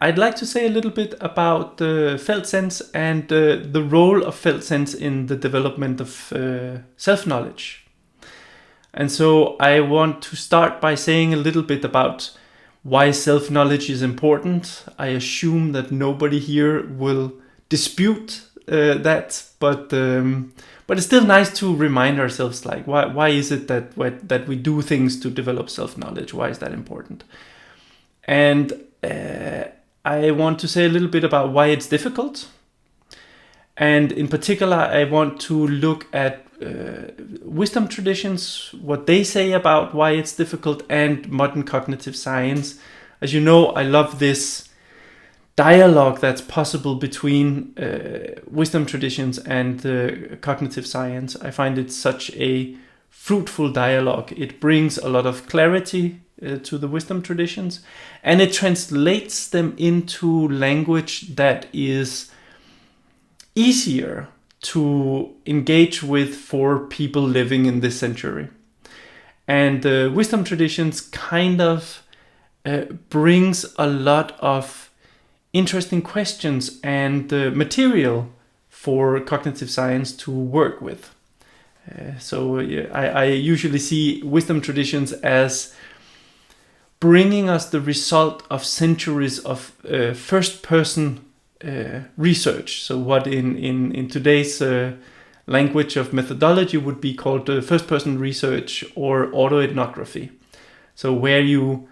I'd like to say a little bit about felt sense and the role of felt sense in the development of self-knowledge. And so I want to start by saying a little bit about why self-knowledge is important. I assume that nobody here will dispute that, but it's still nice to remind ourselves, like, why is it that we do things to develop self-knowledge? Why is that important? And I want to say a little bit about why it's difficult. And in particular, I want to look at wisdom traditions, what they say about why it's difficult, and modern cognitive science. As you know, I love this dialogue that's possible between wisdom traditions and cognitive science. I find it such a fruitful dialogue. It brings a lot of clarity to the wisdom traditions, and it translates them into language that is easier to engage with for people living in this century. And wisdom traditions kind of brings a lot of interesting questions and material for cognitive science to work with. I usually see wisdom traditions as bringing us the result of centuries of first-person research. So what in today's language of methodology would be called first-person research or autoethnography. So where you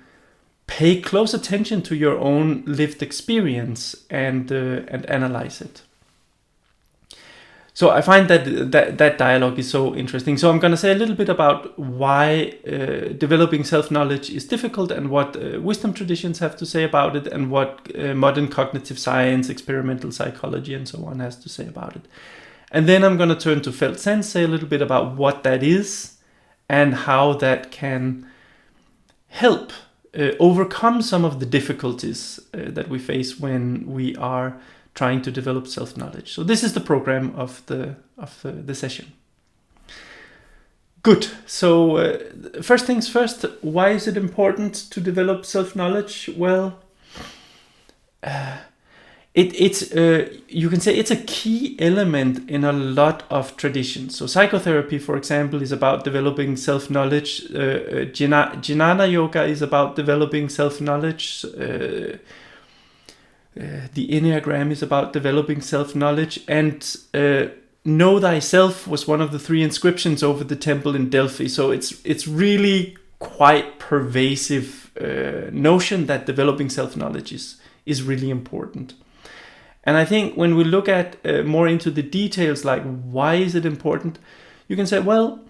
pay close attention to your own lived experience and analyze it. So I find that dialogue is so interesting. So I'm going to say a little bit about why developing self-knowledge is difficult and what wisdom traditions have to say about it, and what modern cognitive science, experimental psychology, and so on has to say about it. And then I'm going to turn to felt sense, say a little bit about what that is and how that can help overcome some of the difficulties that we face when we are trying to develop self-knowledge. So this is the program of the session. Good. So first things first, why is it important to develop self-knowledge? Well, it's you can say it's a key element in a lot of traditions. So psychotherapy, for example, is about developing self-knowledge. Jnana yoga is about developing self-knowledge. The Enneagram is about developing self-knowledge, and know thyself was one of the 3 inscriptions over the temple in Delphi. So it's really quite pervasive notion that developing self-knowledge is really important. And I think when we look at more into the details, like why is it important, you can say, well,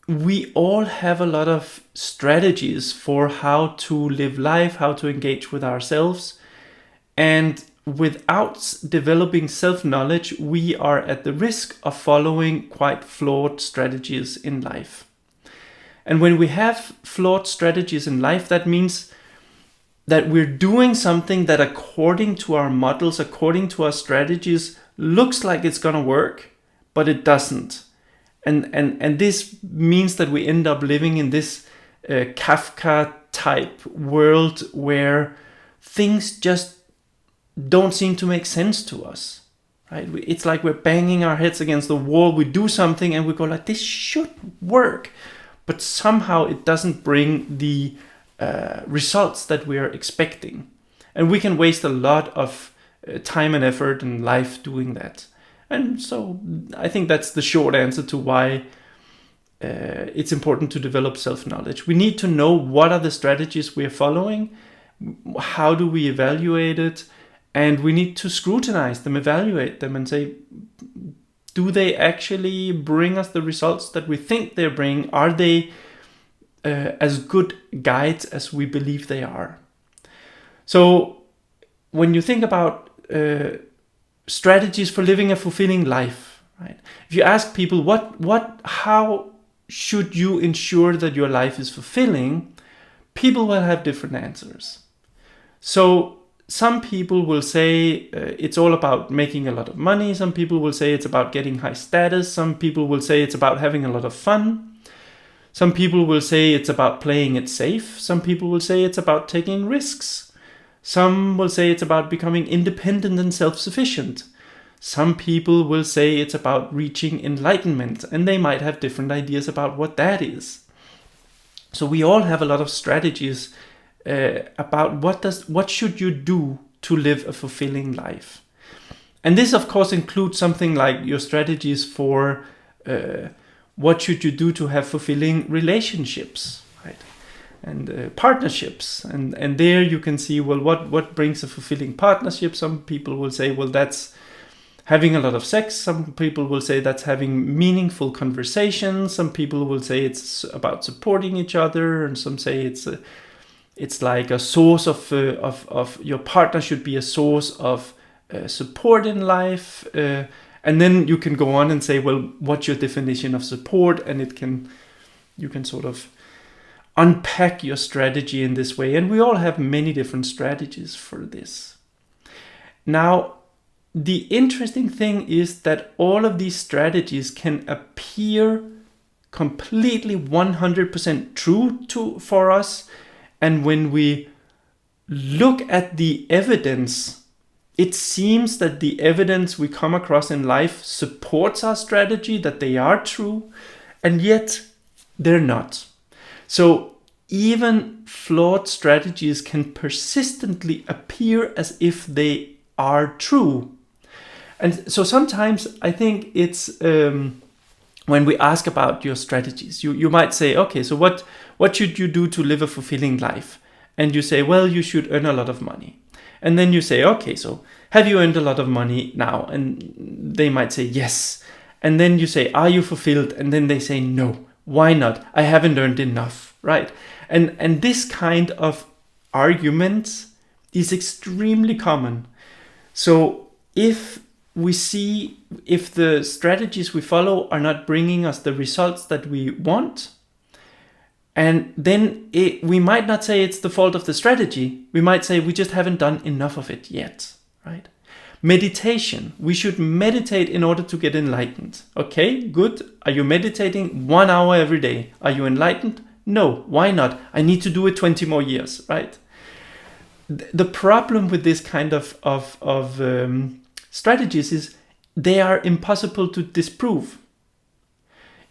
we all have a lot of strategies for how to live life, how to engage with ourselves. And without developing self-knowledge, we are at the risk of following quite flawed strategies in life. And when we have flawed strategies in life, that means that we're doing something that according to our models, according to our strategies, looks like it's going to work, but it doesn't. And this means that we end up living in this Kafka type world where things just don't seem to make sense to us, right? It's like we're banging our heads against the wall. We do something and we go like, this should work, but somehow it doesn't bring the results that we are expecting. And we can waste a lot of time and effort and life doing that. And so I think that's the short answer to why it's important to develop self-knowledge. We need to know what are the strategies we are following, how do we evaluate it, and we need to scrutinize them, evaluate them, and say, do they actually bring us the results that we think they're bringing? Are they as good guides as we believe they are? So when you think about strategies for living a fulfilling life, right? If you ask people how should you ensure that your life is fulfilling, people will have different answers. So some people will say it's all about making a lot of money. Some people will say it's about getting high status. Some people will say it's about having a lot of fun. Some people will say it's about playing it safe. Some people will say it's about taking risks. Some will say it's about becoming independent and self-sufficient. Some people will say it's about reaching enlightenment, and they might have different ideas about what that is. So we all have a lot of strategies about what should you do to live a fulfilling life. And this, of course, includes something like your strategies for what should you do to have fulfilling relationships, right? And partnerships. And there you can see, well, what brings a fulfilling partnership? Some people will say, well, that's having a lot of sex. Some people will say that's having meaningful conversations. Some people will say it's about supporting each other, and some say it's like a source of your partner should be a source of support in life. And then you can go on and say, well, what's your definition of support? And you can sort of unpack your strategy in this way. And we all have many different strategies for this. Now, the interesting thing is that all of these strategies can appear completely 100% true for us. And when we look at the evidence, it seems that the evidence we come across in life supports our strategy, that they are true, and yet they're not. So even flawed strategies can persistently appear as if they are true. And so sometimes I think it's when we ask about your strategies, you might say, okay, so what should you do to live a fulfilling life? And you say, well, you should earn a lot of money. And then you say, okay, so have you earned a lot of money now? And they might say, yes. And then you say, are you fulfilled? And then they say, no. Why not? I haven't earned enough, right? And this kind of argument is extremely common. So if the strategies we follow are not bringing us the results that we want, and then we might not say it's the fault of the strategy. We might say we just haven't done enough of it yet, right? Meditation. We should meditate in order to get enlightened. Okay, good. Are you meditating 1 hour every day? Are you enlightened? No. Why not? I need to do it 20 more years, right? The problem with this kind of strategies is they are impossible to disprove.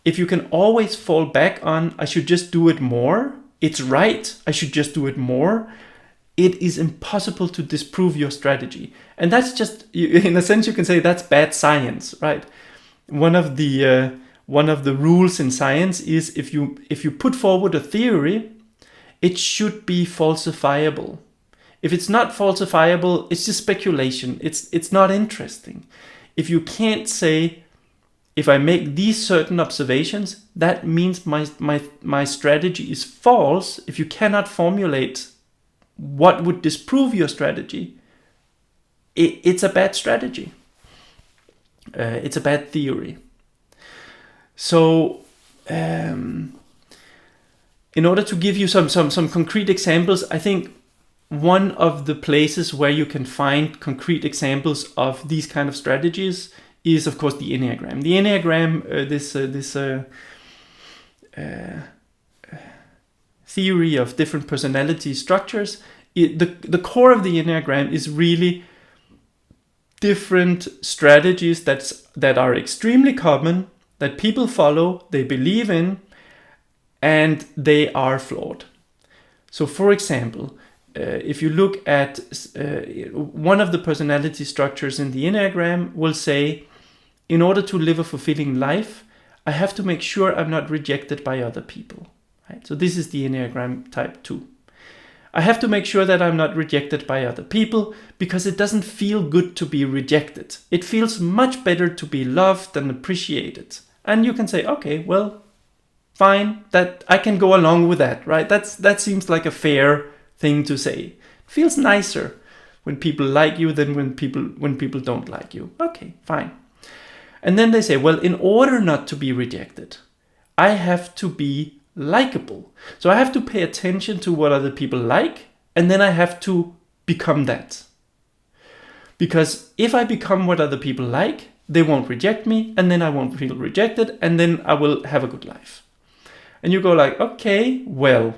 If you can always fall back on, I should just do it more, it's right, I should just do it more, it is impossible to disprove your strategy. And that's just, in a sense, you can say that's bad science, right? One of the rules in science is if you put forward a theory, it should be falsifiable. If it's not falsifiable, it's just speculation. It's not interesting. If you can't say, if I make these certain observations, that means my strategy is false. If you cannot formulate what would disprove your strategy, it's a bad strategy. It's a bad theory. So, in order to give you some concrete examples, I think one of the places where you can find concrete examples of these kind of strategies is, of course, the Enneagram. The Enneagram, this theory of different personality structures, the core of the Enneagram is really different strategies that are extremely common, that people follow, they believe in, and they are flawed. So, for example, if you look at one of the personality structures in the Enneagram will say, in order to live a fulfilling life, I have to make sure I'm not rejected by other people. Right? So this is the Enneagram type 2. I have to make sure that I'm not rejected by other people because it doesn't feel good to be rejected. It feels much better to be loved and appreciated. And you can say, okay, well, fine, that I can go along with that, right? That seems like a fair thing to say. It feels nicer when people like you than when people don't like you. Okay, fine. And then they say, well, in order not to be rejected, I have to be likable. So I have to pay attention to what other people like, and then I have to become that. Because if I become what other people like, they won't reject me, and then I won't feel rejected, and then I will have a good life. And you go like, okay, well,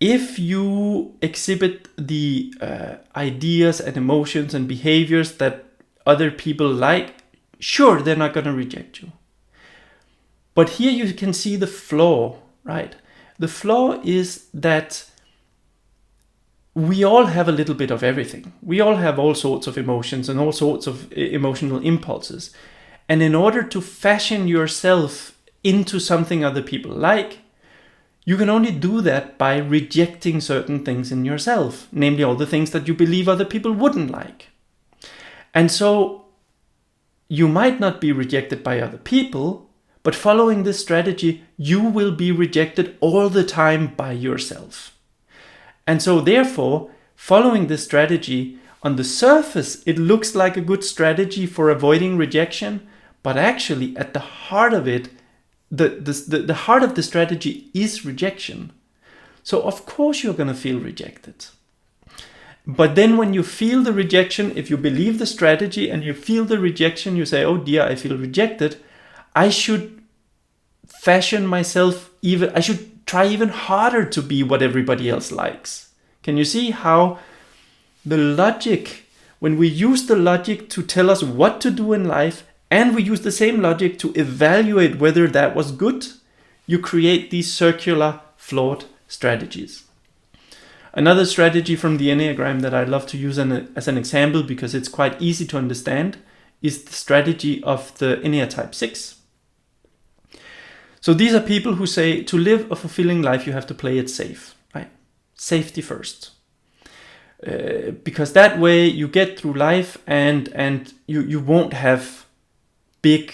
if you exhibit the ideas and emotions and behaviors that other people like, sure, they're not going to reject you. But here you can see the flaw, right? The flaw is that we all have a little bit of everything. We all have all sorts of emotions and all sorts of emotional impulses. And in order to fashion yourself into something other people like, you can only do that by rejecting certain things in yourself, namely all the things that you believe other people wouldn't like. And so you might not be rejected by other people, but following this strategy, you will be rejected all the time by yourself. And so therefore, following this strategy, on the surface, it looks like a good strategy for avoiding rejection, but actually at the heart of it, the heart of the strategy is rejection. So of course you're going to feel rejected. But then when you feel the rejection, if you believe the strategy and you feel the rejection, you say, oh dear, I feel rejected. I should fashion myself I should try even harder to be what everybody else likes. Can you see how the logic, when we use the logic to tell us what to do in life, and we use the same logic to evaluate whether that was good, you create these circular, flawed strategies. Another strategy from the Enneagram that I love to use as an example because it's quite easy to understand is the strategy of the Enneatype 6. So these are people who say to live a fulfilling life, you have to play it safe, right? Safety first. Because that way you get through life and you won't have big,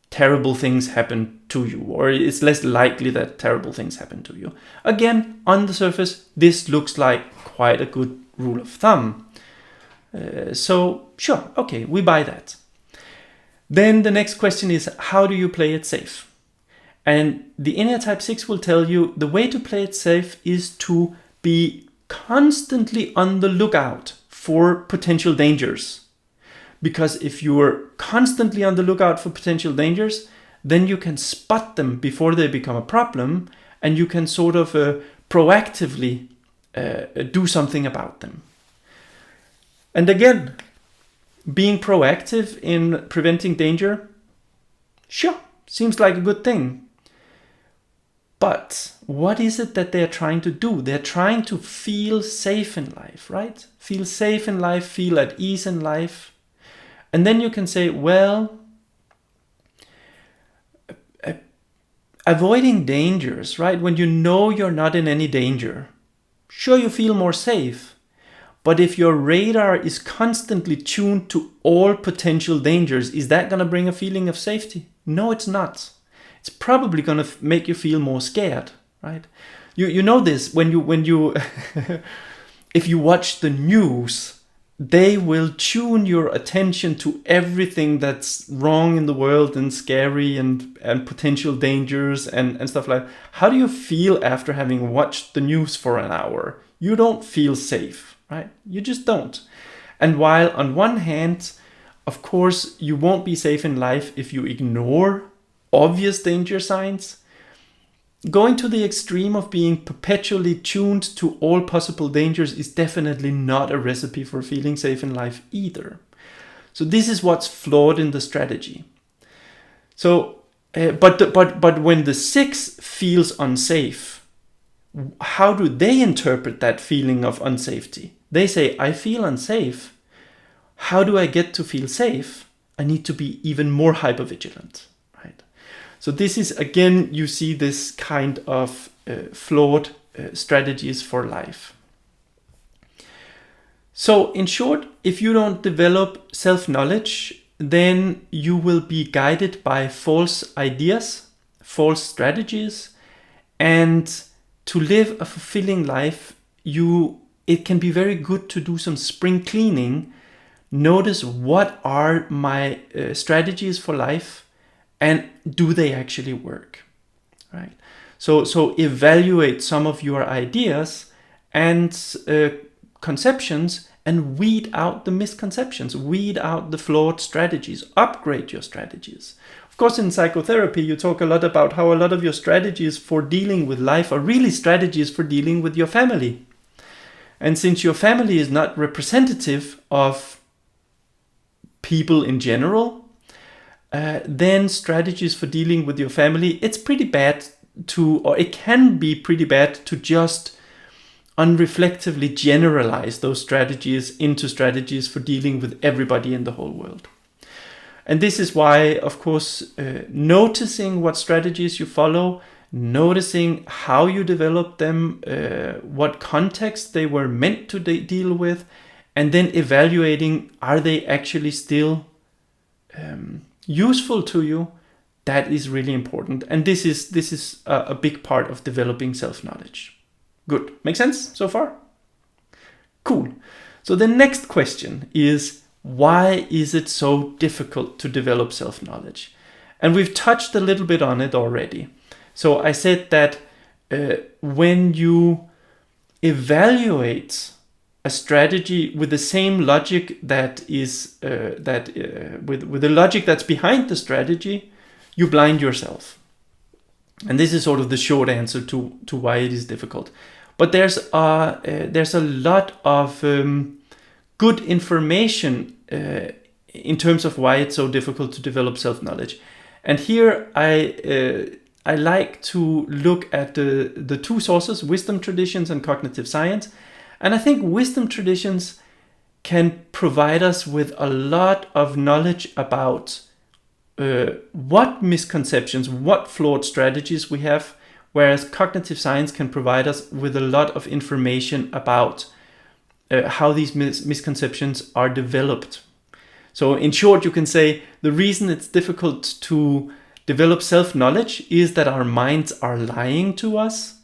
terrible things happen to you, or it's less likely that terrible things happen to you. Again, on the surface, this looks like quite a good rule of thumb. So sure, okay, we buy that. Then the next question is, how do you play it safe? And the Enneatype 6 will tell you the way to play it safe is to be constantly on the lookout for potential dangers. Because if you're constantly on the lookout for potential dangers, then you can spot them before they become a problem, and you can sort of proactively do something about them. And again, being proactive in preventing danger, sure, seems like a good thing. But what is it that they're trying to do? They're trying to feel safe in life, right? Feel safe in life, feel at ease in life. And then you can say, well, avoiding dangers, right? When you know you're not in any danger, sure, you feel more safe. But if your radar is constantly tuned to all potential dangers, is that going to bring a feeling of safety? No, it's not. It's probably going to make you feel more scared, right? You know this when you if you watch the news, they will tune your attention to everything that's wrong in the world and scary and potential dangers and stuff like that. How do you feel after having watched the news for an hour? You don't feel safe, right? You just don't. And while on one hand, of course, you won't be safe in life if you ignore obvious danger signs, going to the extreme of being perpetually tuned to all possible dangers is definitely not a recipe for feeling safe in life either. So this is what's flawed in the strategy. So, but when the 6 feels unsafe, how do they interpret that feeling of unsafety? They say, I feel unsafe. How do I get to feel safe? I need to be even more hypervigilant. So this is, again, you see this kind of flawed strategies for life. So in short, if you don't develop self-knowledge, then you will be guided by false ideas, false strategies, and to live a fulfilling life, it can be very good to do some spring cleaning. Notice what are my strategies for life, and do they actually work, right? So evaluate some of your ideas and conceptions and weed out the misconceptions, weed out the flawed strategies, upgrade your strategies. Of course, in psychotherapy, you talk a lot about how a lot of your strategies for dealing with life are really strategies for dealing with your family. And since your family is not representative of people in general, then strategies for dealing with your family, it's pretty bad to, or it can be pretty bad to just unreflectively generalize those strategies into strategies for dealing with everybody in the whole world. And this is why, of course, noticing what strategies you follow, noticing how you develop them, what context they were meant to deal with, and then evaluating, are they actually still useful to you? That is really important. And this is a big part of developing self-knowledge. Good. Make sense so far? Cool. So the next question is, why is it so difficult to develop self-knowledge? And we've touched a little bit on it already. So I said that when you evaluate a strategy with the same logic that is with the logic that's behind the strategy, you blind yourself. And this is sort of the short answer to why it is difficult. But there's a lot of good information in terms of why it's so difficult to develop self-knowledge. And here I like to look at the two sources, wisdom traditions and cognitive science. And I think wisdom traditions can provide us with a lot of knowledge about what misconceptions, what flawed strategies we have, whereas cognitive science can provide us with a lot of information about how these misconceptions are developed. So in short, you can say the reason it's difficult to develop self-knowledge is that our minds are lying to us.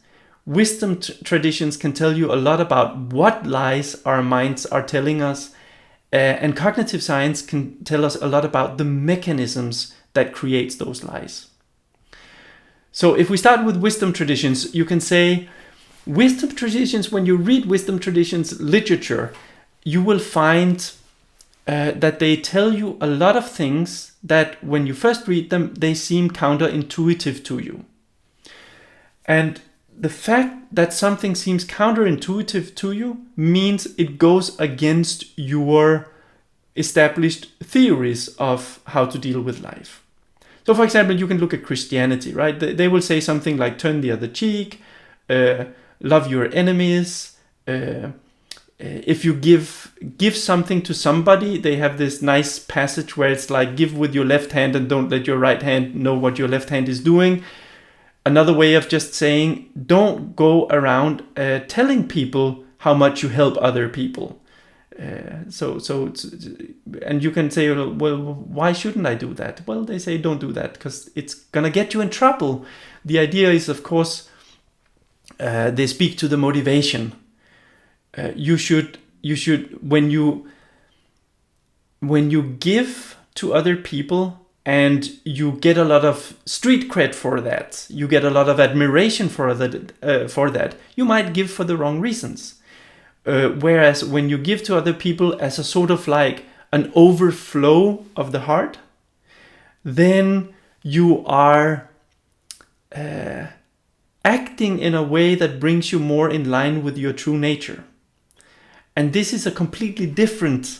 Wisdom traditions can tell you a lot about what lies our minds are telling us. And cognitive science can tell us a lot about the mechanisms that creates those lies. So if we start with wisdom traditions, you can say wisdom traditions, when you read wisdom traditions literature, you will find that they tell you a lot of things that when you first read them, they seem counterintuitive to you. And the fact that something seems counterintuitive to you means it goes against your established theories of how to deal with life. So for example, you can look at Christianity, right? They will say something like turn the other cheek, love your enemies. If you give something to somebody, they have this nice passage where it's like give with your left hand and don't let your right hand know what your left hand is doing. Another way of just saying don't go around telling people how much you help other people. And you can say, well, why shouldn't I do that? Well, they say don't do that because it's gonna get you in trouble. The idea is, of course, they speak to the motivation. You should when you give to other people and you get a lot of street cred for that, you get a lot of admiration for that, you might give for the wrong reasons. Whereas when you give to other people as a sort of like an overflow of the heart, then you are acting in a way that brings you more in line with your true nature. And this is a completely different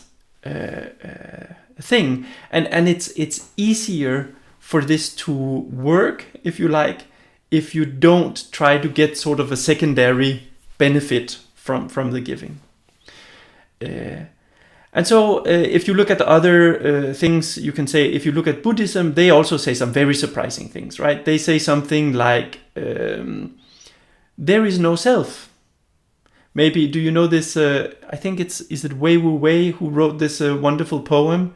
thing. And it's easier for this to work, if you like, if you don't try to get sort of a secondary benefit from the giving. And so if you look at the other things, you can say, if you look at Buddhism, they also say some very surprising things, right? They say something like, there is no self. Maybe, do you know this, I think is it Wei Wu Wei who wrote this wonderful poem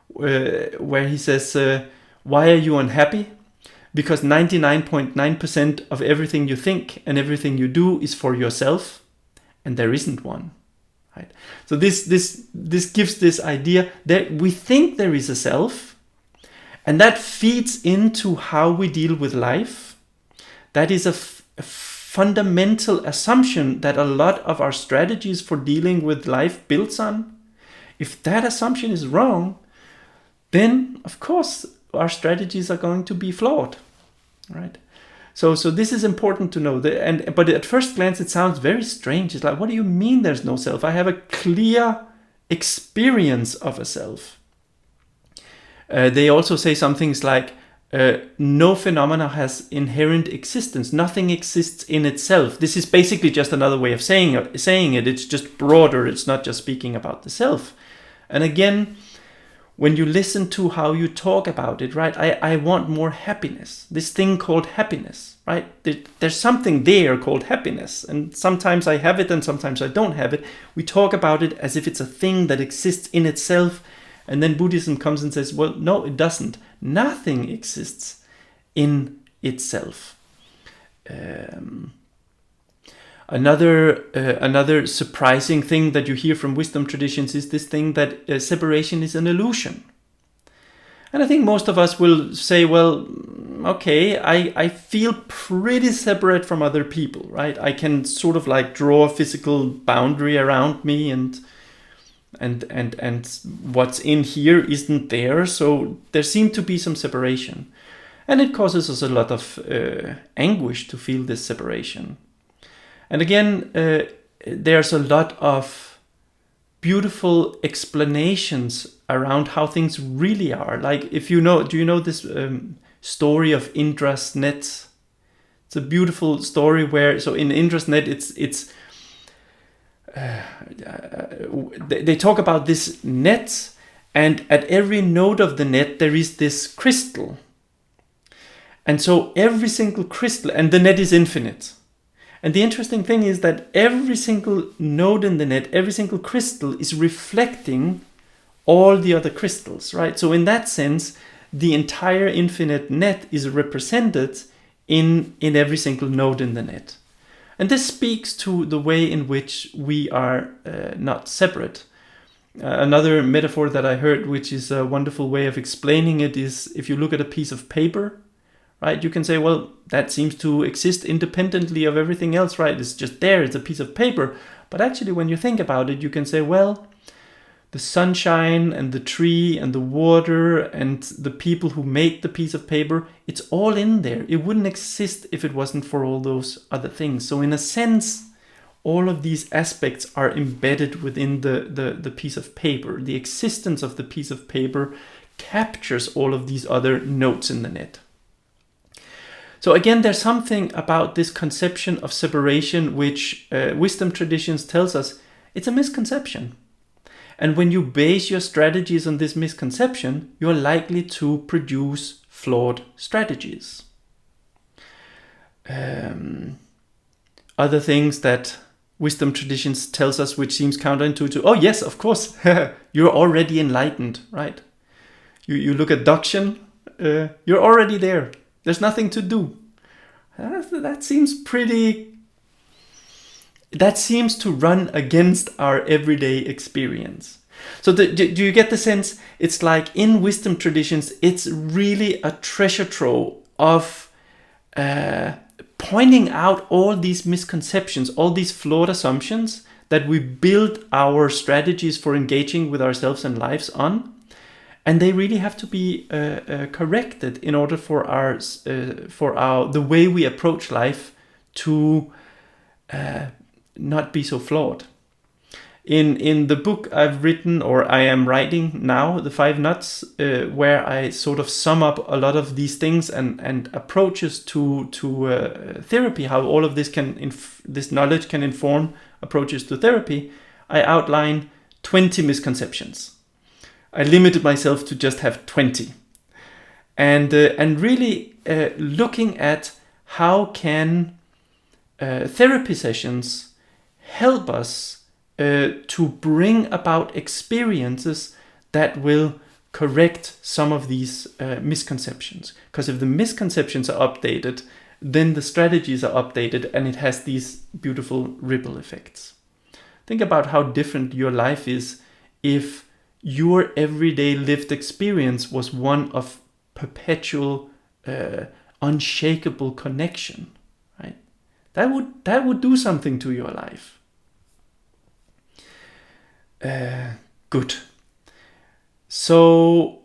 where he says, why are you unhappy? Because 99.9% of everything you think and everything you do is for yourself, and there isn't one. Right? So this gives this idea that we think there is a self, and that feeds into how we deal with life. That is a fundamental assumption that a lot of our strategies for dealing with life builds on. If that assumption is wrong, then of course our strategies are going to be flawed, right? So this is important to know. But at first glance, it sounds very strange. It's like, what do you mean there's no self? I have a clear experience of a self. They also say some things like, no phenomena has inherent existence. Nothing exists in itself. This is basically just another way of saying it. It's just broader. It's not just speaking about the self. And again, when you listen to how you talk about it, right? I want more happiness. This thing called happiness, right? There's something there called happiness. And sometimes I have it and sometimes I don't have it. We talk about it as if it's a thing that exists in itself. And then Buddhism comes and says, well, no, it doesn't. Nothing exists in itself. Another surprising thing that you hear from wisdom traditions is this thing that separation is an illusion. And I think most of us will say, well, okay, I feel pretty separate from other people, right? I can sort of like draw a physical boundary around me and what's in here isn't there. So there seemed to be some separation. And it causes us a lot of anguish to feel this separation. And again, there's a lot of beautiful explanations around how things really are. Like, do you know this story of Indra's net? It's a beautiful story where, so in Indra's net, they talk about this net, and at every node of the net there is this crystal, and so every single crystal, and the net is infinite. And the interesting thing is that every single node in the net, every single crystal is reflecting all the other crystals, right? So in that sense, the entire infinite net is represented in every single node in the net. And this speaks to the way in which we are not separate. Another metaphor that I heard, which is a wonderful way of explaining it, is if you look at a piece of paper, right? You can say, well, that seems to exist independently of everything else, right? It's just there, it's a piece of paper. But actually, when you think about it, you can say, well, the sunshine and the tree and the water and the people who made the piece of paper, it's all in there. It wouldn't exist if it wasn't for all those other things. So in a sense, all of these aspects are embedded within the piece of paper. The existence of the piece of paper captures all of these other notes in the net. So again, there's something about this conception of separation which wisdom traditions tells us it's a misconception. And when you base your strategies on this misconception, you're likely to produce flawed strategies. Other things that wisdom traditions tells us which seems counterintuitive. Oh yes, of course, you're already enlightened, right? You look at Dakshin, you're already there. There's nothing to do. That seems to run against our everyday experience. So do you get the sense? It's like in wisdom traditions, it's really a treasure trove of pointing out all these misconceptions, all these flawed assumptions that we build our strategies for engaging with ourselves and lives on. And they really have to be corrected in order for the way we approach life to not be so flawed. In the book I've written, or I am writing now, The Five Nuts, where I sort of sum up a lot of these things and approaches to therapy, how all of this this knowledge can inform approaches to therapy, I outline 20 misconceptions. I limited myself to just have 20, and really looking at how can therapy sessions help us to bring about experiences that will correct some of these misconceptions. Because if the misconceptions are updated, then the strategies are updated, and it has these beautiful ripple effects. Think about how different your life is if your everyday lived experience was one of perpetual, unshakable connection, right? That would do something to your life. Good. So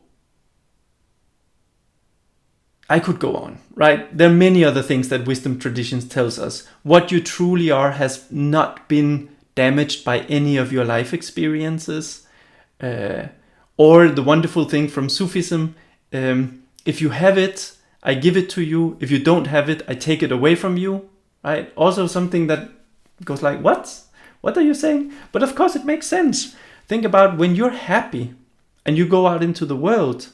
I could go on, right? There are many other things that wisdom traditions tells us. What you truly are has not been damaged by any of your life experiences. Or the wonderful thing from Sufism, if you have it, I give it to you. If you don't have it, I take it away from you, right? Also something that goes like, what? What are you saying? But of course it makes sense. Think about when you're happy and you go out into the world,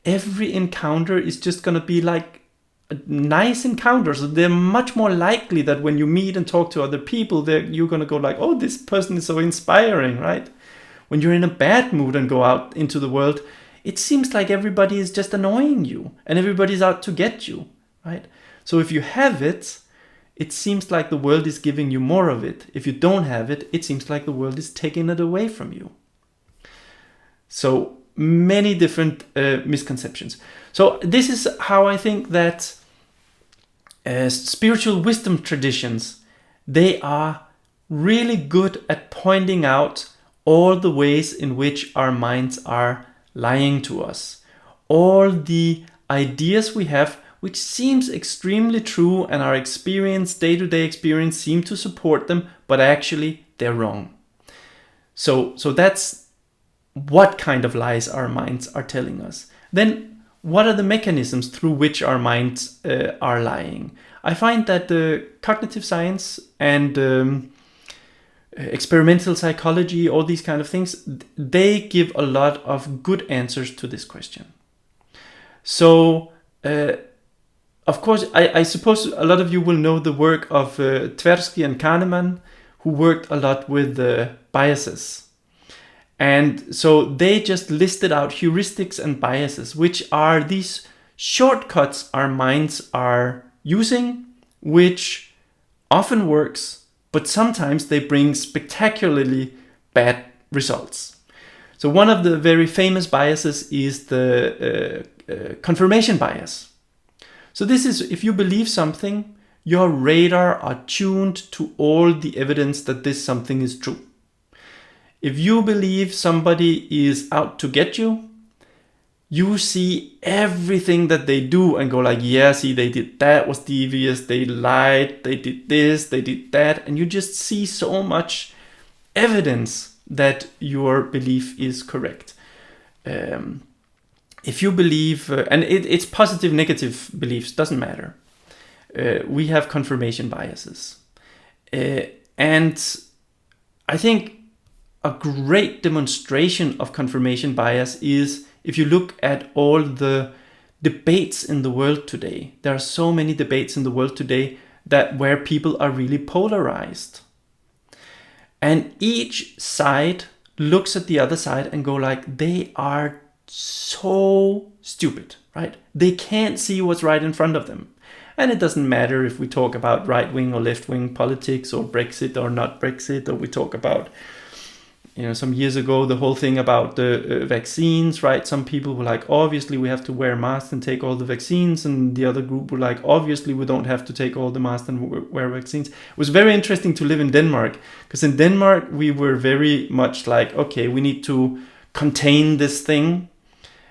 every encounter is just going to be like a nice encounter. So they're much more likely that when you meet and talk to other people, you're going to go like, oh, this person is so inspiring, right? When you're in a bad mood and go out into the world, it seems like everybody is just annoying you and everybody's out to get you, right? So if you have it, it seems like the world is giving you more of it. If you don't have it, it seems like the world is taking it away from you. So many different misconceptions. So this is how I think that spiritual wisdom traditions, they are really good at pointing out all the ways in which our minds are lying to us. All the ideas we have, which seems extremely true, and our experience, day-to-day experience, seem to support them, but actually they're wrong. So that's what kind of lies our minds are telling us. Then what are the mechanisms through which our minds are lying? I find that cognitive science and experimental psychology, all these kind of things, they give a lot of good answers to this question. So, of course, I suppose a lot of you will know the work of Tversky and Kahneman, who worked a lot with biases. And so they just listed out heuristics and biases, which are these shortcuts our minds are using, which often works, but sometimes they bring spectacularly bad results. So one of the very famous biases is the confirmation bias. So this is, if you believe something, your radar are tuned to all the evidence that this something is true. If you believe somebody is out to get you, you see everything that they do and go like, yeah, see, they did that, was devious, they lied, they did this, they did that. And you just see so much evidence that your belief is correct. If you believe, and it's positive, negative beliefs, doesn't matter. We have confirmation biases. And I think a great demonstration of confirmation bias is if you look at all the debates in the world today. There are so many debates in the world today where people are really polarized. And each side looks at the other side and go like, they are so stupid, right? They can't see what's right in front of them. And it doesn't matter if we talk about right-wing or left-wing politics or Brexit or not Brexit, or we talk about, some years ago, the whole thing about the vaccines, right? Some people were like, obviously we have to wear masks and take all the vaccines. And the other group were like, obviously we don't have to take all the masks and wear vaccines. It was very interesting to live in Denmark, because in Denmark, we were very much like, okay, we need to contain this thing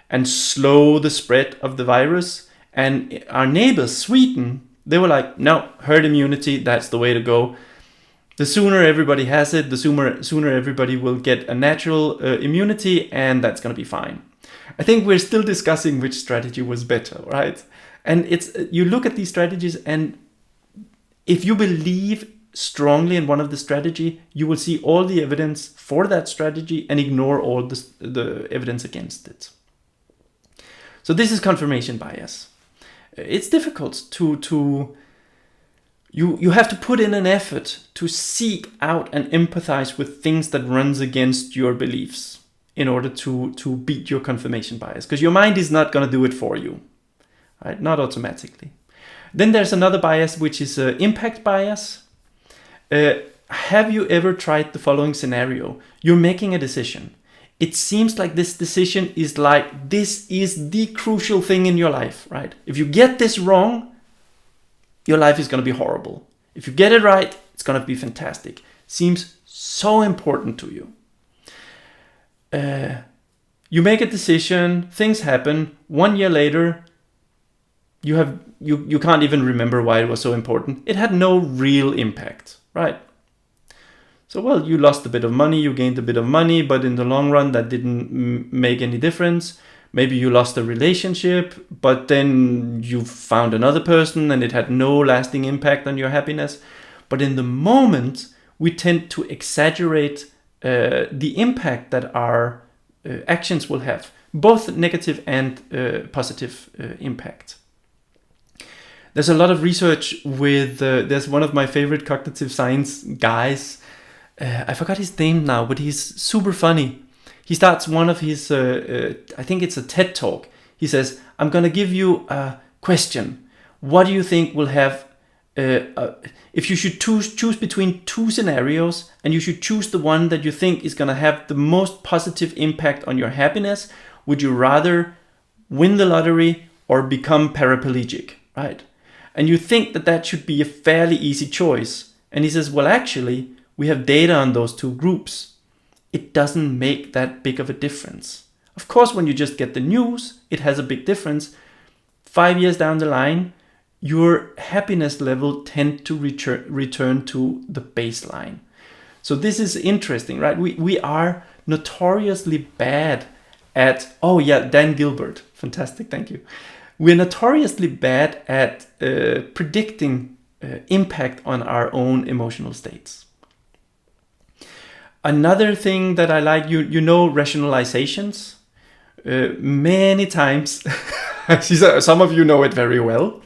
and slow the spread of the virus. And our neighbors, Sweden, they were like, no, herd immunity, that's the way to go. The sooner everybody has it, the sooner everybody will get a natural immunity, and that's going to be fine. I think we're still discussing which strategy was better, right? And you look at these strategies, and if you believe strongly in one of the strategy, you will see all the evidence for that strategy and ignore all the evidence against it. So this is confirmation bias. It's difficult You have to put in an effort to seek out and empathize with things that runs against your beliefs in order to beat your confirmation bias, because your mind is not going to do it for you, right? Not automatically. Then there's another bias, which is impact bias. Have you ever tried the following scenario? You're making a decision. It seems like this decision is like, this is the crucial thing in your life, right? If you get this wrong, your life is going to be horrible. If you get it right, it's going to be fantastic. Seems so important to you. You make a decision, things happen. 1 year later, you can't even remember why it was so important. It had no real impact, right? So, well, you lost a bit of money, you gained a bit of money, but in the long run, that didn't make any difference. Maybe you lost a relationship, but then you found another person and it had no lasting impact on your happiness. But in the moment, we tend to exaggerate the impact that our actions will have, both negative and positive impact. There's a lot of research with, there's one of my favorite cognitive science guys, I forgot his name now, but he's super funny. He starts one of his, I think it's a TED talk. He says, I'm going to give you a question. What do you think will have, if you should choose between two scenarios and you should choose the one that you think is going to have the most positive impact on your happiness, would you rather win the lottery or become paraplegic, right? And you think that should be a fairly easy choice. And he says, well, actually, we have data on those two groups. It doesn't make that big of a difference. Of course, when you just get the news, it has a big difference. 5 years down the line, your happiness level tend to return to the baseline. So this is interesting, right? We are notoriously bad at, oh yeah, Dan Gilbert, fantastic, thank you. We're notoriously bad at predicting impact on our own emotional states. Another thing that I like, you know, rationalizations. Many times, some of you know it very well.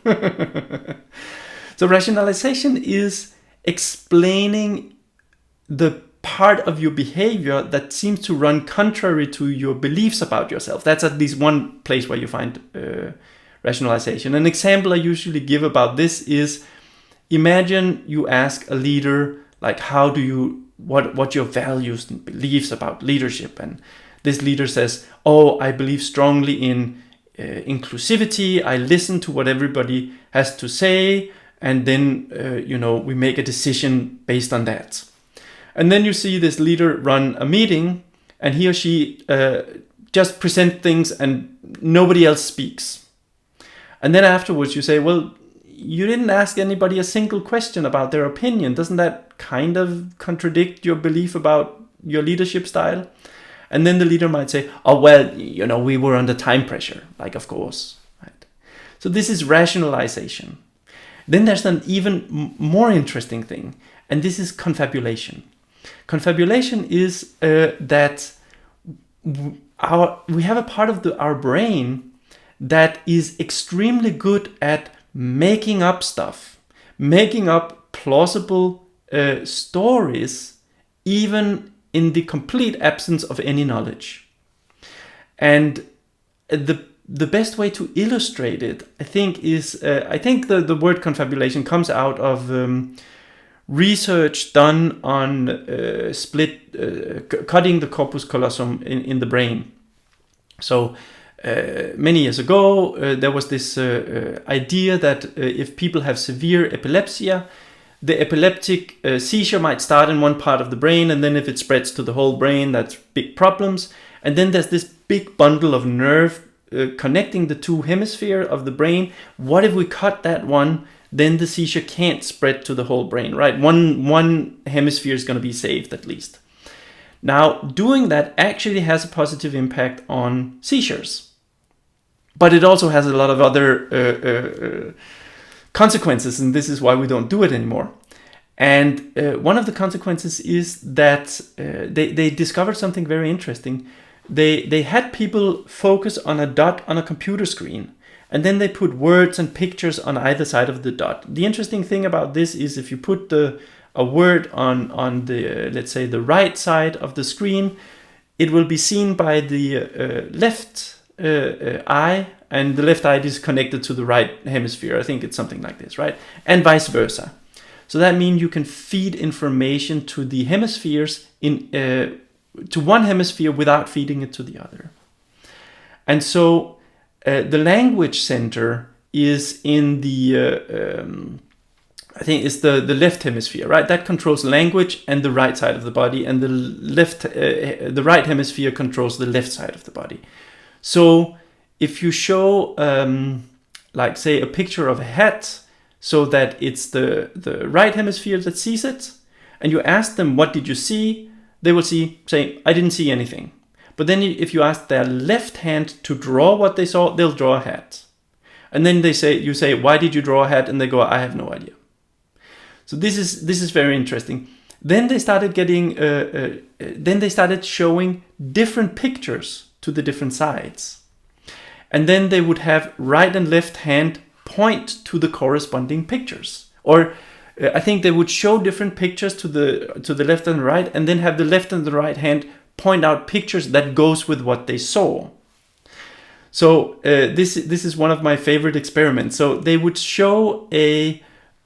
So rationalization is explaining the part of your behavior that seems to run contrary to your beliefs about yourself. That's at least one place where you find rationalization. An example I usually give about this is, imagine you ask a leader, like, how do you, what your values and beliefs about leadership, and this leader says, oh, I believe strongly in inclusivity, I listen to what everybody has to say, and then we make a decision based on that. And then you see this leader run a meeting, and he or she just present things and nobody else speaks. And then afterwards you say, well, you didn't ask anybody a single question about their opinion. Doesn't that kind of contradict your belief about your leadership style? And then the leader might say, oh, well, we were under time pressure. Like, of course. Right? So this is rationalization. Then there's an even more interesting thing, and this is confabulation. Confabulation is that we have a part of our brain that is extremely good at making up stuff, making up plausible stories, even in the complete absence of any knowledge. And the best way to illustrate it, I think, is I think the word confabulation comes out of research done on cutting the corpus callosum in the brain. So many years ago, there was this idea that if people have severe epilepsy, the epileptic seizure might start in one part of the brain, and then if it spreads to the whole brain, that's big problems. And then there's this big bundle of nerve connecting the two hemispheres of the brain. What if we cut that one? Then the seizure can't spread to the whole brain, right? One hemisphere is going to be saved at least. Now, doing that actually has a positive impact on seizures. But it also has a lot of other consequences, and this is why we don't do it anymore. And one of the consequences is that they discovered something very interesting. They had people focus on a dot on a computer screen, and then they put words and pictures on either side of the dot. The interesting thing about this is if you put a word on the, let's say, the right side of the screen, it will be seen by the left eye, and the left eye is connected to the right hemisphere. I think it's something like this, right? And vice versa. So that means you can feed information to the hemispheres to one hemisphere without feeding it to the other. And so the language center is in the I think it's the left hemisphere, right? That controls language and the right side of the body, and the right hemisphere controls the left side of the body. So if you show like say a picture of a hat so that it's the right hemisphere that sees it, and you ask them, what did you see? They will say, I didn't see anything. But then if you ask their left hand to draw what they saw, they'll draw a hat. And then you say, why did you draw a hat? And they go, I have no idea. So this is very interesting. Then they started showing different pictures to the different sides. And then they would have right and left hand point to the corresponding pictures. Or I think they would show different pictures to the left and right, and then have the left and the right hand point out pictures that goes with what they saw. So this is one of my favorite experiments. So they would show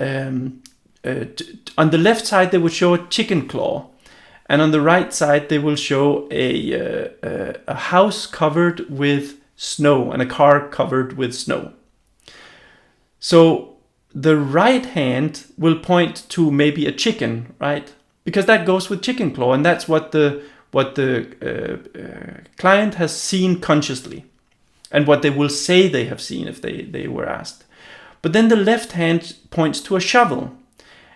on the left side they would show a chicken claw, and on the right side they will show a house covered with snow and a car covered with snow. So the right hand will point to maybe a chicken, right? Because that goes with chicken claw, and that's what the client has seen consciously, and what they will say they have seen if they were asked. But then the left hand points to a shovel,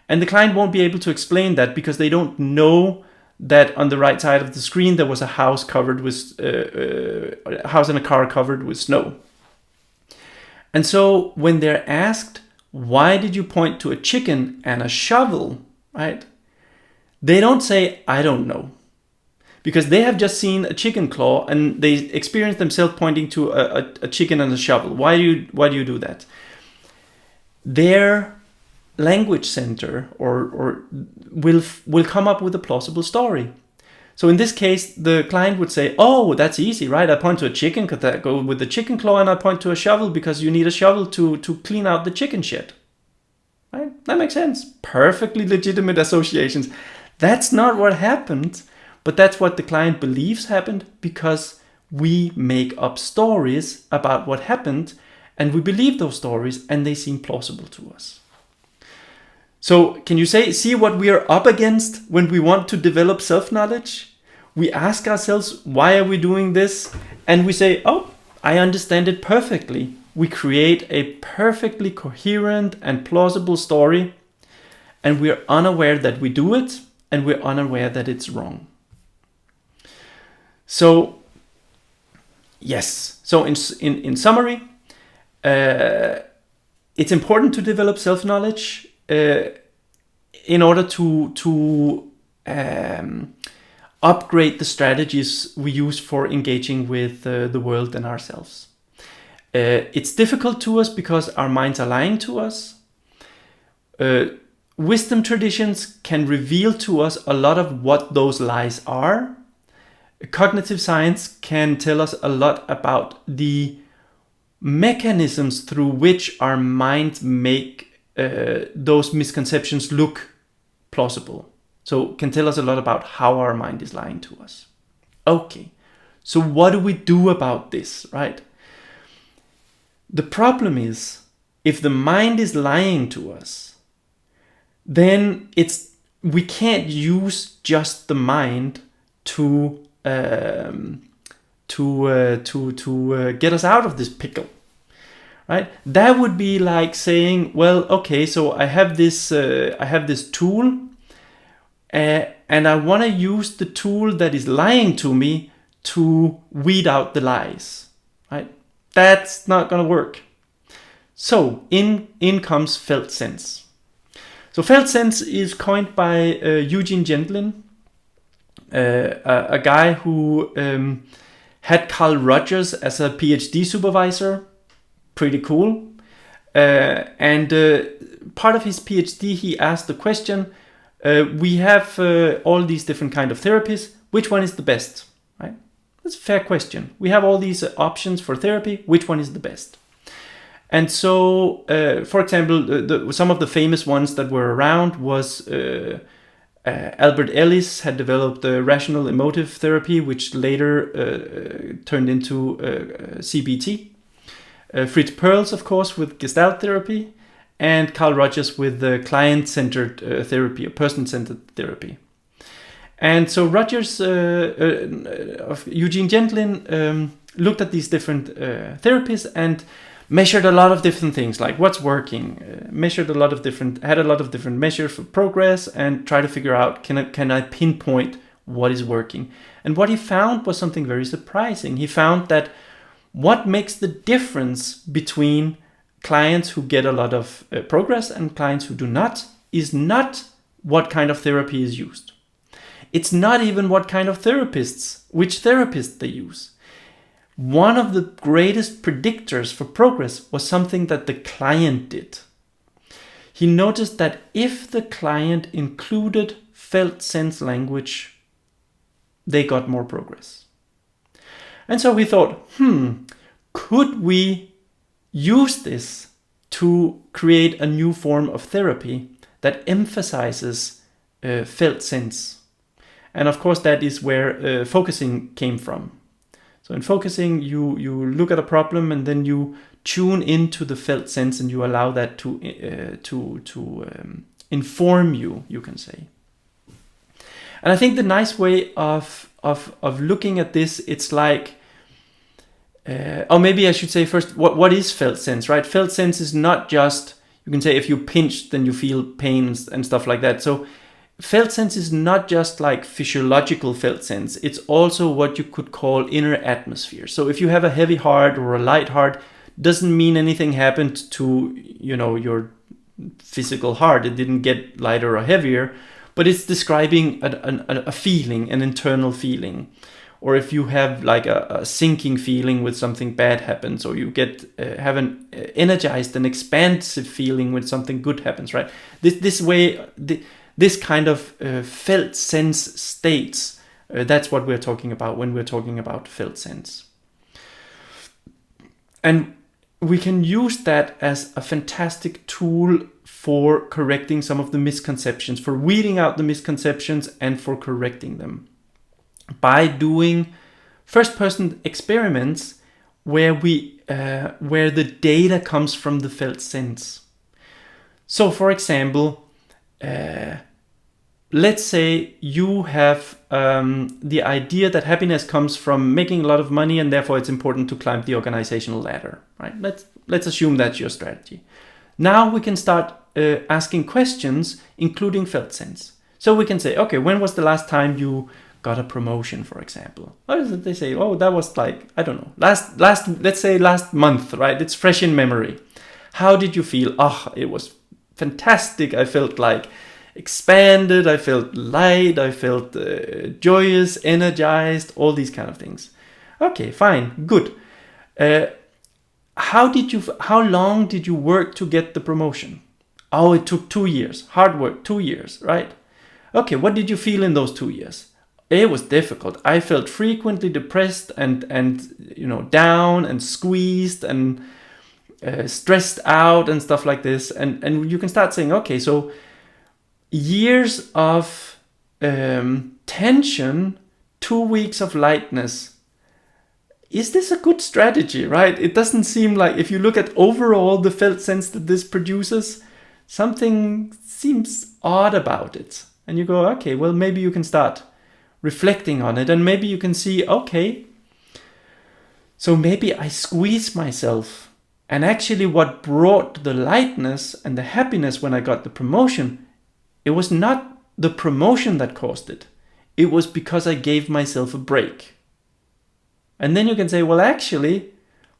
and the client won't be able to explain that because they don't know that on the right side of the screen there was a house covered with a house and a car covered with snow. And so when they're asked, why did you point to a chicken and a shovel, right? They don't say, I don't know. Because they have just seen a chicken claw and they experience themselves pointing to a chicken and a shovel. Why do you do that? Their language center or will come up with a plausible story. So in this case, the client would say, oh, that's easy, right? I point to a chicken because that go with the chicken claw, and I point to a shovel because you need a shovel to clean out the chicken shit. Right? That makes sense. Perfectly legitimate associations. That's not what happened, but that's what the client believes happened because we make up stories about what happened, and we believe those stories, and they seem plausible to us. So can you see what we are up against when we want to develop self-knowledge? We ask ourselves, why are we doing this? And we say, oh, I understand it perfectly. We create a perfectly coherent and plausible story, and we're unaware that we do it, and we're unaware that it's wrong. So, yes. So in summary, it's important to develop self-knowledge in order to upgrade the strategies we use for engaging with the world and ourselves. It's difficult to us because our minds are lying to us. Wisdom traditions can reveal to us a lot of what those lies are. Cognitive science can tell us a lot about the mechanisms through which our minds make those misconceptions look plausible. So can tell us a lot about how our mind is lying to us. Okay, so what do we do about this, right? The problem is, if the mind is lying to us, then we can't use just the mind to get us out of this pickle. Right? That would be like saying, well, okay, so I have this tool, and I want to use the tool that is lying to me to weed out the lies. Right? That's not going to work. So in comes felt sense. So felt sense is coined by Eugene Gendlin, a guy who had Carl Rogers as a PhD supervisor. Pretty cool. And part of his PhD, he asked the question, we have all these different kind of therapies. Which one is the best? Right? That's a fair question. We have all these options for therapy. Which one is the best? And so, for example, some of the famous ones that were around was Albert Ellis had developed rational emotive therapy, which later turned into CBT. Fritz Perls, of course, with Gestalt therapy, and Carl Rogers with client-centered therapy, or person-centered therapy. And so Rogers, of Eugene Gendlin, looked at these different therapies and measured a lot of different things, like what's working, had a lot of different measures for progress, and try to figure out, can I pinpoint what is working? And what he found was something very surprising. He found that what makes the difference between clients who get a lot of progress and clients who do not is not what kind of therapy is used. It's not even what kind of which therapist they use. One of the greatest predictors for progress was something that the client did. He noticed that if the client included felt sense language, they got more progress. And so we thought, could we use this to create a new form of therapy that emphasizes felt sense? And of course, that is where focusing came from. So in focusing, you look at a problem and then you tune into the felt sense, and you allow that to inform you, you can say. And I think the nice way of looking at this, it's like, or maybe I should say first, what is felt sense, right? Felt sense is not just, you can say if you pinch, then you feel pain and stuff like that. So felt sense is not just like physiological felt sense. It's also what you could call inner atmosphere. So if you have a heavy heart or a light heart, doesn't mean anything happened to, your physical heart. It didn't get lighter or heavier, but it's describing a feeling, an internal feeling. Or if you have like a sinking feeling when something bad happens, or you have an energized and expansive feeling when something good happens, right? This kind of felt sense states, that's what we're talking about when we're talking about felt sense. And we can use that as a fantastic tool for correcting some of the misconceptions, for weeding out the misconceptions and for correcting them, by doing first-person experiments where the data comes from the felt sense. So, for example, let's say you have the idea that happiness comes from making a lot of money, and therefore it's important to climb the organizational ladder, right? Let's assume that's your strategy. Now we can start asking questions, including felt sense. So we can say, okay, when was the last time you got a promotion, for example? Or is it they say, oh, that was like, I don't know, let's say last month, right? It's fresh in memory. How did you feel? Oh, it was fantastic. I felt like expanded, I felt light, I felt joyous, energized, all these kind of things. Okay, fine, good. How long did you work to get the promotion? Oh, it took 2 years. Hard work, 2 years, right? Okay, what did you feel in those 2 years? It was difficult. I felt frequently depressed and down and squeezed and stressed out and stuff like this. And you can start saying, okay, so years of tension, 2 weeks of lightness. Is this a good strategy, right? It doesn't seem like, if you look at overall the felt sense that this produces, something seems odd about it. And you go, okay, well, maybe you can start reflecting on it, and maybe you can see, okay, so maybe I squeezed myself, and actually what brought the lightness and the happiness when I got the promotion, it was not the promotion that caused it. It was because I gave myself a break. And then you can say, well, actually,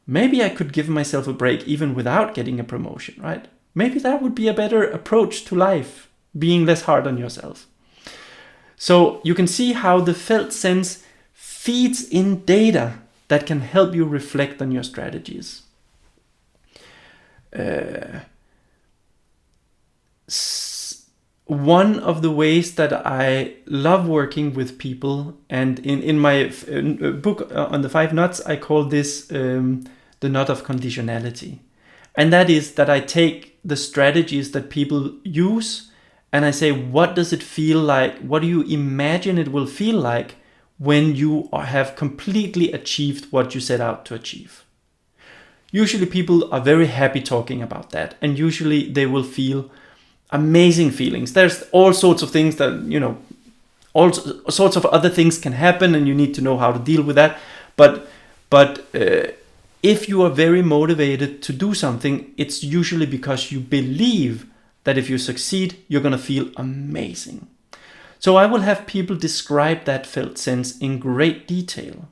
maybe I could give myself a break even without getting a promotion, right? Maybe that would be a better approach to life, being less hard on yourself. So you can see how the felt sense feeds in data that can help you reflect on your strategies. One of the ways that I love working with people, and in my book on the 5 nuts, I call this the nut of conditionality. And that is that I take the strategies that people use and I say, what does it feel like? What do you imagine it will feel like when you have completely achieved what you set out to achieve? Usually people are very happy talking about that, and usually they will feel amazing feelings. There's all sorts of things that, all sorts of other things can happen, and you need to know how to deal with that. But If you are very motivated to do something, it's usually because you believe that if you succeed, you're going to feel amazing. So I will have people describe that felt sense in great detail.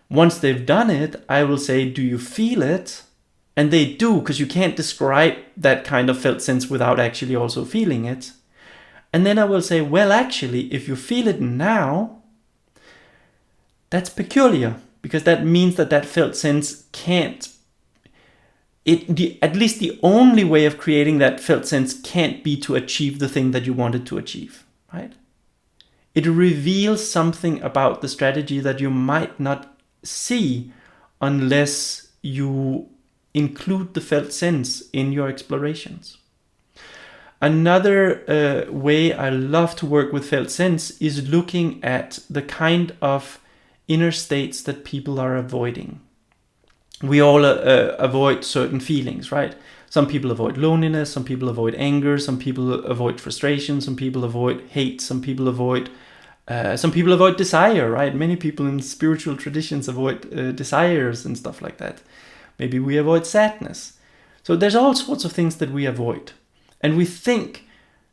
Once they've done it, I will say, do you feel it? And they do, because you can't describe that kind of felt sense without actually also feeling it. And then I will say, well, actually, if you feel it now, that's peculiar, because that means that felt sense can't, at least the only way of creating that felt sense can't be to achieve the thing that you wanted to achieve, right? It reveals something about the strategy that you might not see unless you include the felt sense in your explorations. Another way I love to work with felt sense is looking at the kind of inner states that people are avoiding. We all avoid certain feelings, right? Some people avoid loneliness, some people avoid anger, some people avoid frustration, some people avoid hate, some people avoid desire, right? Many people in spiritual traditions avoid desires and stuff like that. Maybe we avoid sadness. So there's all sorts of things that we avoid. And we think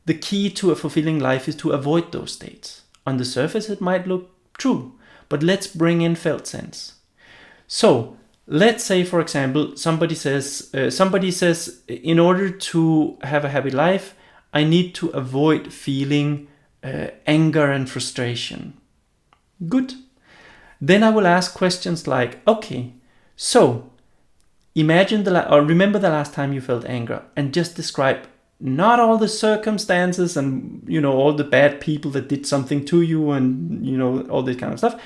the key to a fulfilling life is to avoid those states. On the surface, it might look true, but let's bring in felt sense. So let's say, for example, somebody says, in order to have a happy life, I need to avoid feeling anger and frustration. Good. Then I will ask questions like, okay, so remember the last time you felt anger, and just describe not all the circumstances and, all the bad people that did something to you and, all this kind of stuff.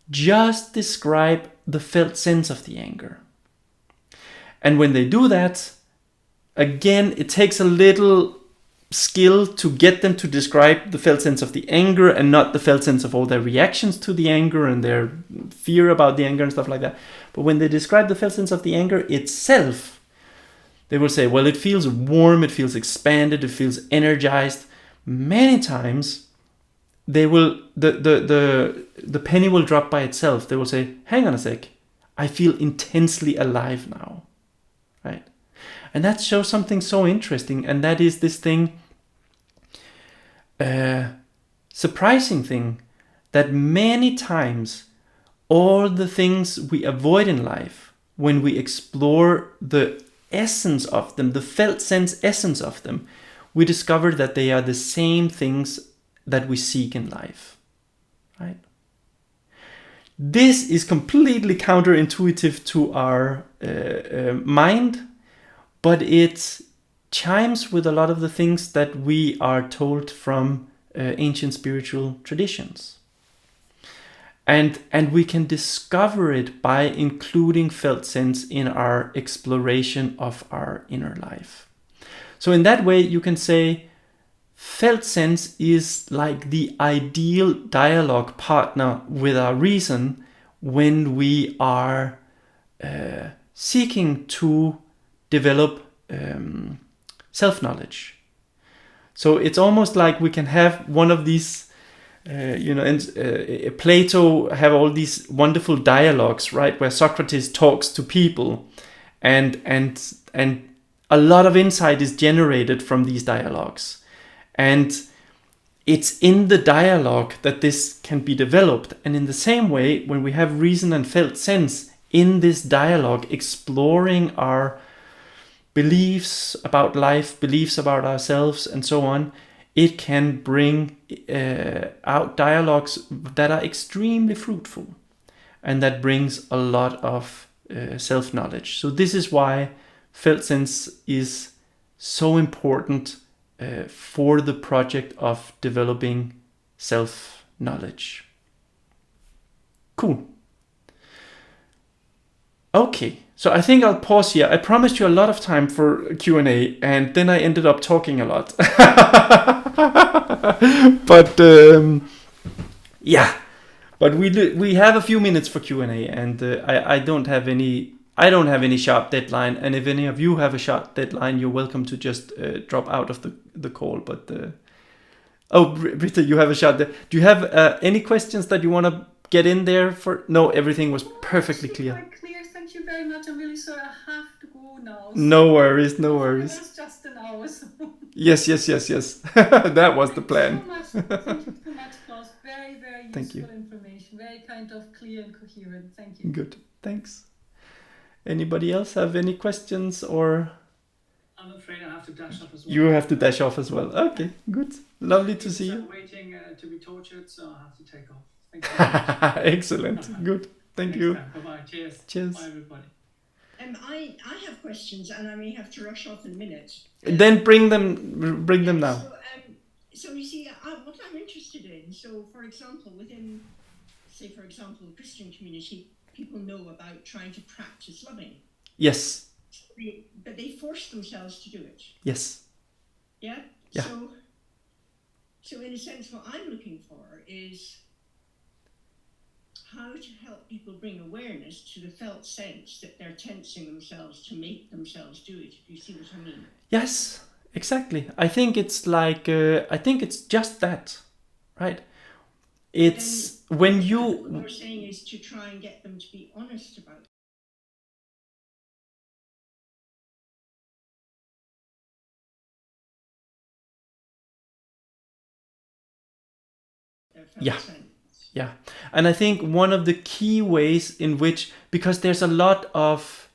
Just describe the felt sense of the anger. And when they do that, again, it takes a little skill to get them to describe the felt sense of the anger and not the felt sense of all their reactions to the anger and their fear about the anger and stuff like that. But when they describe the felt sense of the anger itself, they will say, well, it feels warm, it feels expanded, it feels energized. Many times they will the penny will drop by itself. They will say, hang on a sec, I feel intensely alive now. Right? And that shows something so interesting, and that is this thing, surprising thing, that many times all the things we avoid in life, when we explore the essence of them, the felt sense essence of them, we discover that they are the same things that we seek in life, right? This is completely counterintuitive to our mind, but it chimes with a lot of the things that we are told from ancient spiritual traditions. And we can discover it by including felt sense in our exploration of our inner life. So in that way, you can say felt sense is like the ideal dialogue partner with our reason when we are seeking to develop self-knowledge. So it's almost like we can have one of these Plato have all these wonderful dialogues, right, where Socrates talks to people, and a lot of insight is generated from these dialogues, and it's in the dialogue that this can be developed. And in the same way, when we have reason and felt sense in this dialogue, exploring our beliefs about life, beliefs about ourselves, and so on, it can bring out dialogues that are extremely fruitful and that brings a lot of self-knowledge. So this is why felt sense is so important for the project of developing self-knowledge. Cool. Okay, so I think I'll pause here. I promised you a lot of time for Q&A, and then I ended up talking a lot. But yeah, but we have a few minutes for Q&A, and I don't have any sharp deadline. And if any of you have a sharp deadline, you're welcome to just drop out of the call. But Britta, you have a sharp. Do you have any questions that you want to get in there? No, everything was perfectly clear. Quite clear. Thank you you very much. I'm really sorry. I have to go now. No worries, no It worries. was just an hour. So. Yes. That was the Thank you so plan. much. Thank you so much, Klaus. Very, very Thank you. useful information. Very kind of clear and coherent. Thank you. Good. Thanks. Anybody else have any questions or? I'm afraid I have to dash off as well. You have to dash off as well. Okay, good. Lovely to see you. Waiting to be tortured, so I have to take off. Thank you very much. Excellent. Good. Thank you. Bye-bye. Cheers. Cheers. Bye, everybody. I have questions, and I may have to rush off in a minute. Then bring them now. So you see, what I'm interested in. So, for example, within, say, for example, the Christian community, people know about trying to practice loving. Yes. But they force themselves to do it. Yes. Yeah. Yeah. So in a sense, what I'm looking for is how to help people bring awareness to the felt sense that they're tensing themselves to make themselves do it, if you see what I mean. Yes, exactly. I think it's like, I think it's just that, right? It's when you... What you're saying is to try and get them to be honest about their felt sense. Yeah. And I think one of the key ways in which, because there's a lot of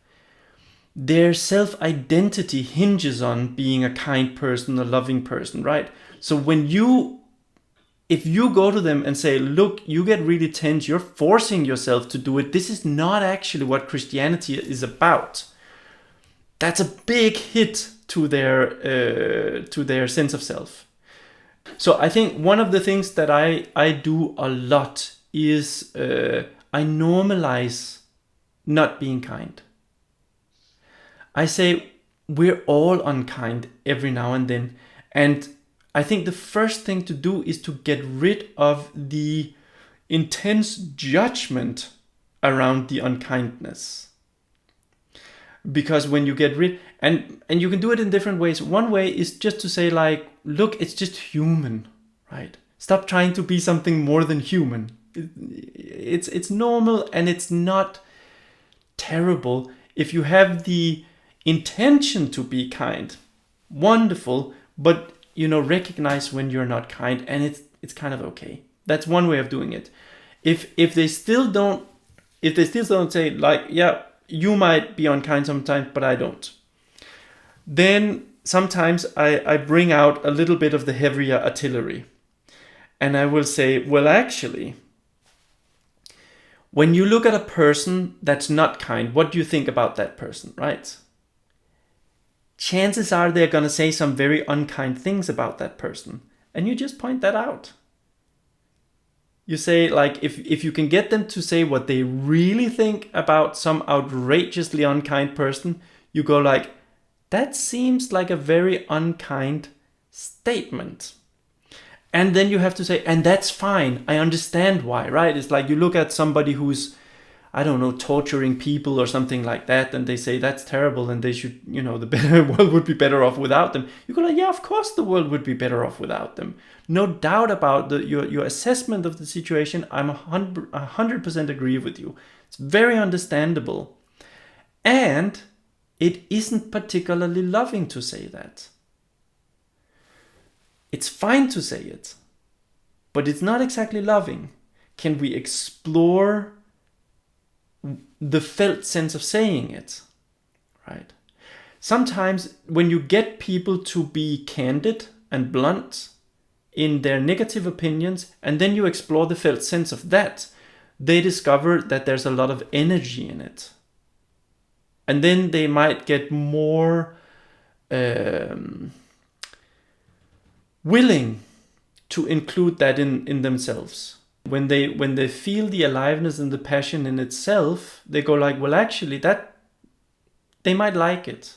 their self-identity hinges on being a kind person, a loving person, right? So if you go to them and say, look, you get really tense, you're forcing yourself to do it, this is not actually what Christianity is about. That's a big hit to their sense of self. So I think one of the things that I do a lot is I normalize not being kind. I say we're all unkind every now and then. And I think the first thing to do is to get rid of the intense judgment around the unkindness. Because when you get rid, and you can do it in different ways. One way is just to say like, look, it's just human, right? Stop trying to be something more than human. It's normal and it's not terrible. If you have the intention to be kind, wonderful, but recognize when you're not kind, and it's kind of okay. That's one way of doing it. If they still don't say like, yeah, you might be unkind sometimes, but I don't, then sometimes I bring out a little bit of the heavier artillery. And I will say, well, actually, when you look at a person that's not kind, what do you think about that person, right? Chances are they're going to say some very unkind things about that person. And you just point that out. You say, like, if you can get them to say what they really think about some outrageously unkind person, you go like, that seems like a very unkind statement. And then you have to say, and that's fine. I understand why, right? It's like you look at somebody who's, I don't know, torturing people or something like that, and they say that's terrible and they should, the world would be better off without them. You go like, yeah, of course the world would be better off without them. No doubt about your assessment of the situation. I'm 100% agree with you. It's very understandable. And it isn't particularly loving to say that. It's fine to say it, but it's not exactly loving. Can we explore the felt sense of saying it, right? Sometimes when you get people to be candid and blunt in their negative opinions, and then you explore the felt sense of that, they discover that there's a lot of energy in it. And then they might get more willing to include that in themselves. When they feel the aliveness and the passion in itself, they go like, well, actually, that they might like it.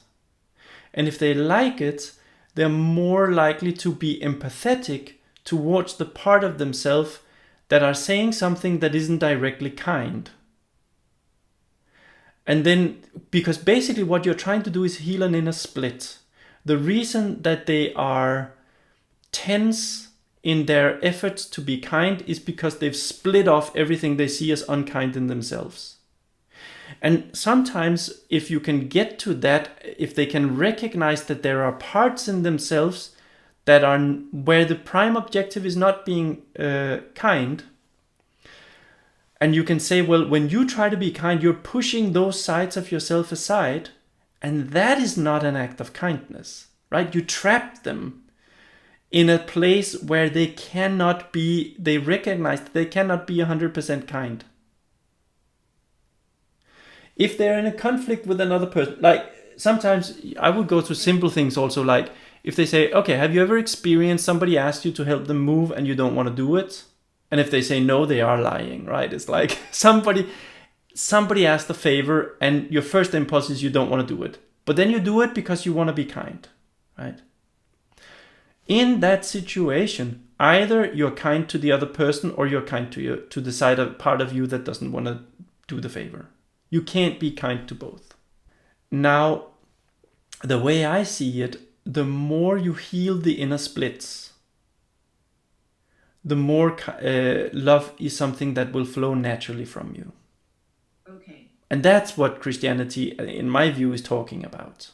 And if they like it, they're more likely to be empathetic towards the part of themselves that are saying something that isn't directly kind. And then, because basically what you're trying to do is heal an inner split. The reason that they are tense in their efforts to be kind is because they've split off everything they see as unkind in themselves. And sometimes if you can get to that, if they can recognize that there are parts in themselves that are where the prime objective is not being kind, and you can say, well, when you try to be kind, you're pushing those sides of yourself aside, and that is not an act of kindness, right? You trap them in a place where they recognize that they cannot be 100% kind. If they're in a conflict with another person, like sometimes I would go to simple things also, like if they say, okay, have you ever experienced somebody asked you to help them move and you don't want to do it? And if they say no, they are lying, right? It's like somebody asked a favor and your first impulse is you don't want to do it. But then you do it because you want to be kind, right? In that situation, either you're kind to the other person or you're kind to the part of you that doesn't want to do the favor. You can't be kind to both. Now, the way I see it, the more you heal the inner splits, the more love is something that will flow naturally from you. Okay. And that's what Christianity, in my view, is talking about.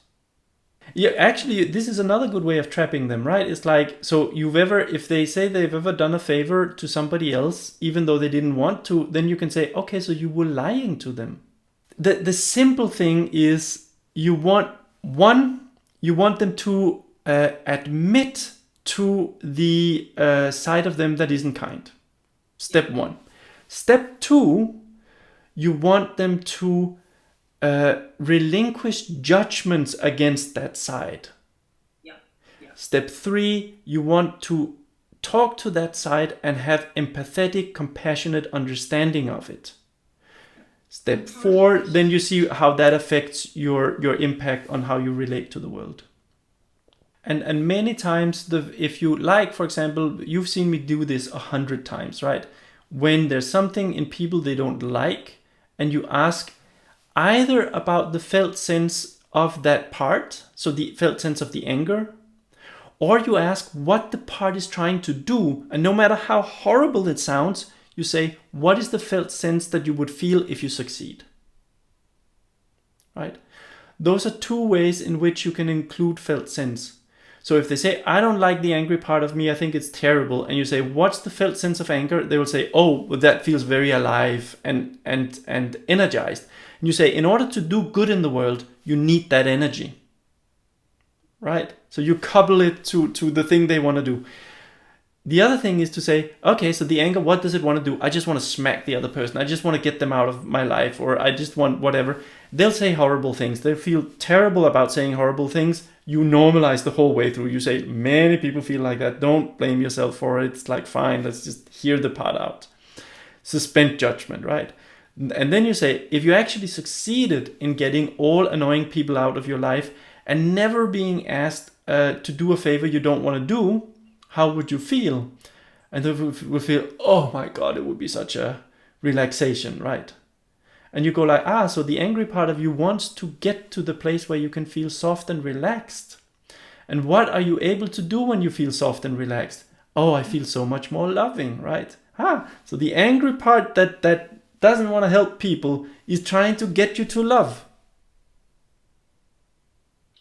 Yeah, actually, this is another good way of trapping them, right? It's like, so if they say they've ever done a favor to somebody else, even though they didn't want to, then you can say, okay, so you were lying to them. The simple thing is you want them to admit to the side of them that isn't kind. Step 1. Step 2, you want them to relinquish judgments against that side. Yeah. Step 3, you want to talk to that side and have empathetic, compassionate understanding of it. Step 4, then you see how that affects your impact on how you relate to the world. And many times, if you like, for example, you've seen me do this 100 times, right? When there's something in people they don't like, and you ask either about the felt sense of that part, so the felt sense of the anger, or you ask what the part is trying to do, and no matter how horrible it sounds, you say, what is the felt sense that you would feel if you succeed? Right? Those are 2 ways in which you can include felt sense. So if they say, I don't like the angry part of me, I think it's terrible, and you say, what's the felt sense of anger? They will say, oh, well, that feels very alive and energized. And you say, in order to do good in the world, you need that energy. Right? So you couple it to the thing they want to do. The other thing is to say, okay, so the anger, what does it want to do? I just want to smack the other person. I just want to get them out of my life, or I just want whatever. They'll say horrible things. They'll feel terrible about saying horrible things. You normalize the whole way through. You say, many people feel like that. Don't blame yourself for it. It's like, fine, let's just hear the part out. Suspend judgment, right? And then you say, if you actually succeeded in getting all annoying people out of your life and never being asked to do a favor you don't want to do, how would you feel? And they will feel, oh my God, it would be such a relaxation, right? And you go like, so the angry part of you wants to get to the place where you can feel soft and relaxed. And what are you able to do when you feel soft and relaxed? Oh, I feel so much more loving, right? So the angry part that doesn't want to help people is trying to get you to love.